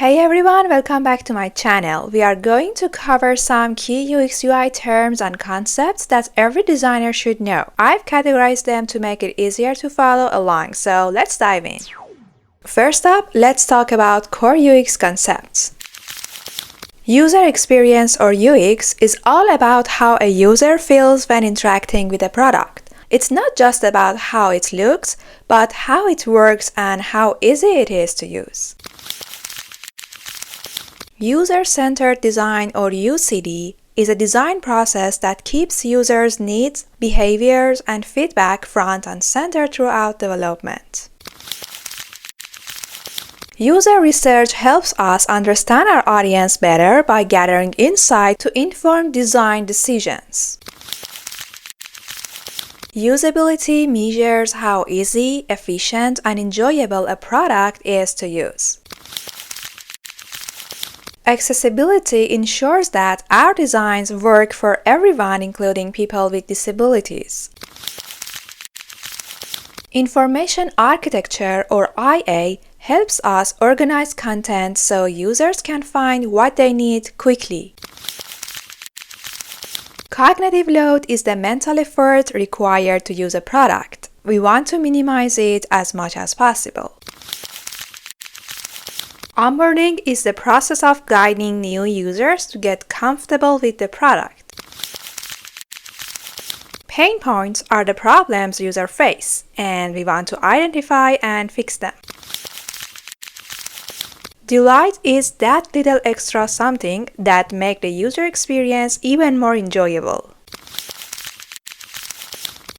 Hey everyone, welcome back to my channel. We are going to cover some key UX UI terms and concepts that every designer should know. I've categorized them to make it easier to follow along, so let's dive in. First up, let's talk about core UX concepts. User experience or UX is all about how a user feels when interacting with a product. It's not just about how it looks, but how it works and how easy it is to use. User-centered design or UCD is a design process that keeps users' needs, behaviors, and feedback front and center throughout development. User research helps us understand our audience better by gathering insight to inform design decisions. Usability measures how easy, efficient, and enjoyable a product is to use. Accessibility ensures that our designs work for everyone, including people with disabilities. Information architecture, or IA, helps us organize content so users can find what they need quickly. Cognitive load is the mental effort required to use a product. We want to minimize it as much as possible. Onboarding is the process of guiding new users to get comfortable with the product. Pain points are the problems users face, and we want to identify and fix them. Delight is that little extra something that makes the user experience even more enjoyable.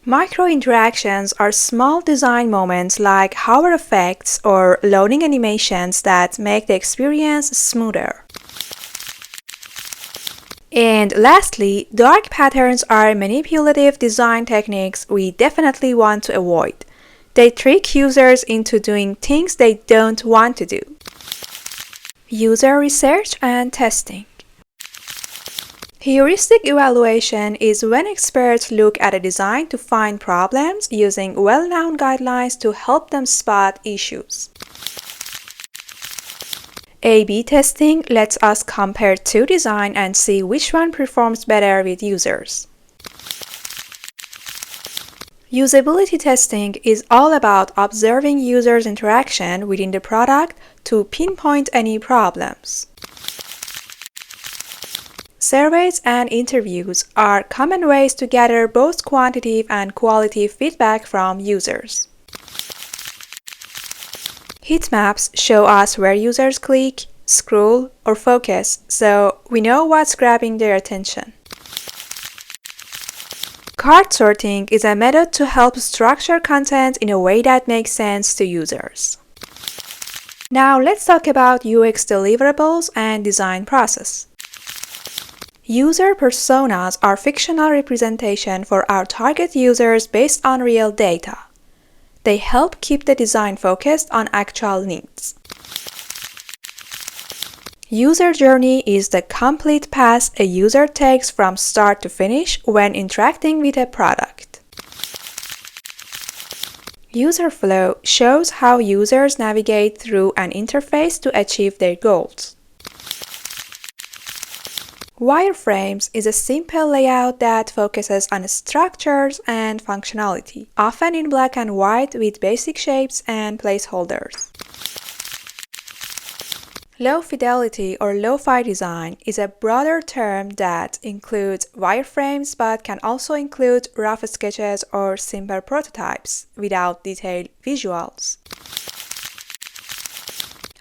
Micro-interactions are small design moments like hover effects or loading animations that make the experience smoother. And lastly, dark patterns are manipulative design techniques we definitely want to avoid. They trick users into doing things they don't want to do. User research and testing. Heuristic evaluation is when experts look at a design to find problems using well-known guidelines to help them spot issues. A/B testing lets us compare two designs and see which one performs better with users. Usability testing is all about observing users' interaction within the product to pinpoint any problems. Surveys and interviews are common ways to gather both quantitative and qualitative feedback from users. Heat maps show us where users click, scroll, or focus, so we know what's grabbing their attention. Cart sorting is a method to help structure content in a way that makes sense to users. Now let's talk about UX deliverables and design process. User personas are fictional representation for our target users based on real data. They help keep the design focused on actual needs. User journey is the complete path a user takes from start to finish when interacting with a product. User flow shows how users navigate through an interface to achieve their goals. Wireframes is a simple layout that focuses on structures and functionality, often in black and white with basic shapes and placeholders. Low fidelity or lo-fi design is a broader term that includes wireframes but can also include rough sketches or simple prototypes without detailed visuals.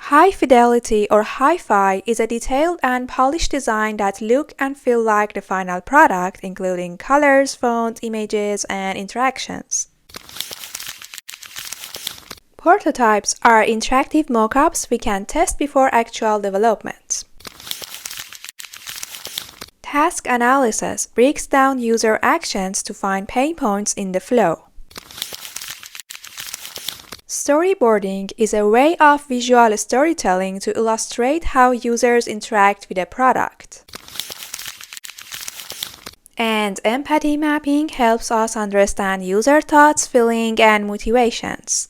High fidelity or hi-fi is a detailed and polished design that look and feel like the final product, including colors, font, images, and interactions. Prototypes are interactive mockups we can test before actual development. Task analysis breaks down user actions to find pain points in the flow. Storyboarding is a way of visual storytelling to illustrate how users interact with a product. And empathy mapping helps us understand user thoughts, feelings, and motivations.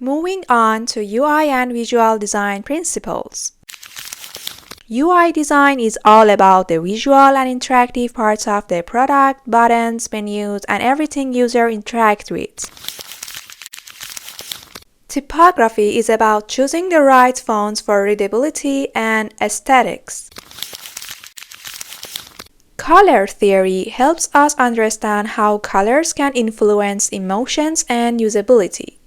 Moving on to UI and visual design principles. UI design is all about the visual and interactive parts of the product, buttons, menus, and everything users interact with. Typography is about choosing the right fonts for readability and aesthetics. Color theory helps us understand how colors can influence emotions and usability.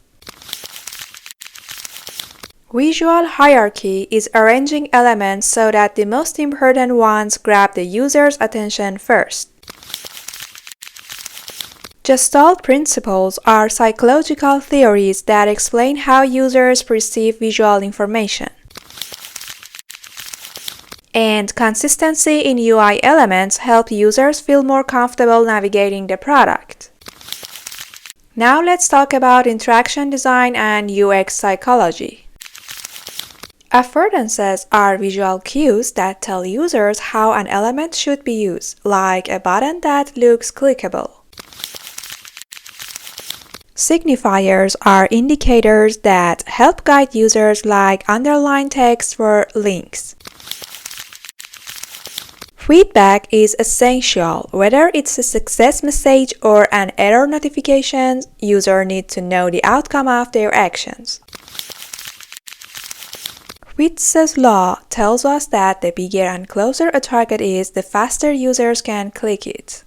Visual hierarchy is arranging elements so that the most important ones grab the user's attention first. Gestalt principles are psychological theories that explain how users perceive visual information. And consistency in UI elements help users feel more comfortable navigating the product. Now let's talk about interaction design and UX psychology. Affordances are visual cues that tell users how an element should be used, like a button that looks clickable. Signifiers are indicators that help guide users, like underlined text for links. Feedback is essential. Whether it's a success message or an error notification, users need to know the outcome of their actions. Fitz's law tells us that the bigger and closer a target is, the faster users can click it.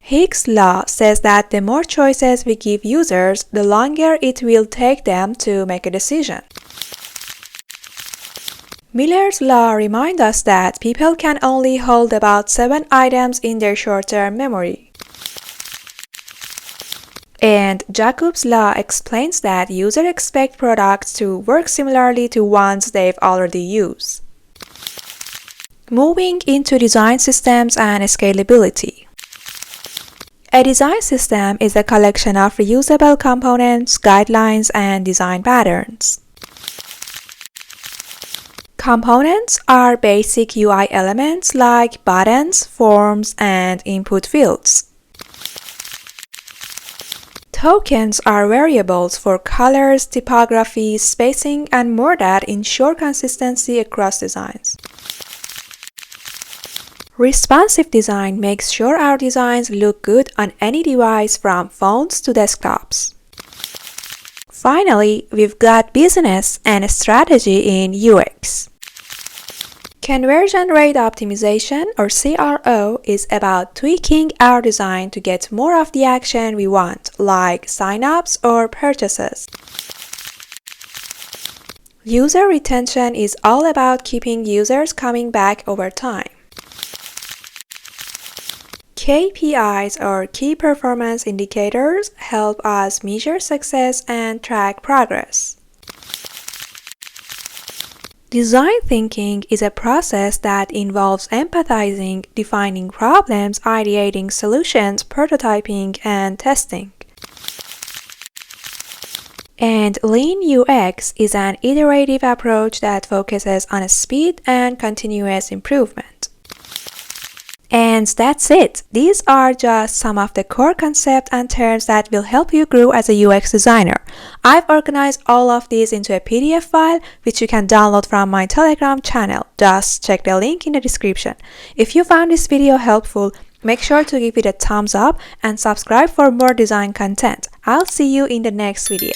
Hicks' law says that the more choices we give users, the longer it will take them to make a decision. Miller's law reminds us that people can only hold about 7 items in their short-term memory. And Jacobs' law explains that users expect products to work similarly to ones they've already used. Moving into design systems and scalability. A design system is a collection of reusable components, guidelines, and design patterns. Components are basic UI elements like buttons, forms, and input fields. Tokens are variables for colors, typography, spacing, and more that ensure consistency across designs. Responsive design makes sure our designs look good on any device from phones to desktops. Finally, we've got business and strategy in UX. Conversion rate optimization, or CRO, is about tweaking our design to get more of the action we want, like sign-ups or purchases. User retention is all about keeping users coming back over time. KPIs, or key performance indicators, help us measure success and track progress. Design thinking is a process that involves empathizing, defining problems, ideating solutions, prototyping, and testing. And Lean UX is an iterative approach that focuses on speed and continuous improvement. And that's it. These are just some of the core concepts and terms that will help you grow as a UX designer. I've organized all of these into a PDF file, which you can download from my Telegram channel. Just check the link in the description. If you found this video helpful, make sure to give it a thumbs up and subscribe for more design content. I'll see you in the next video.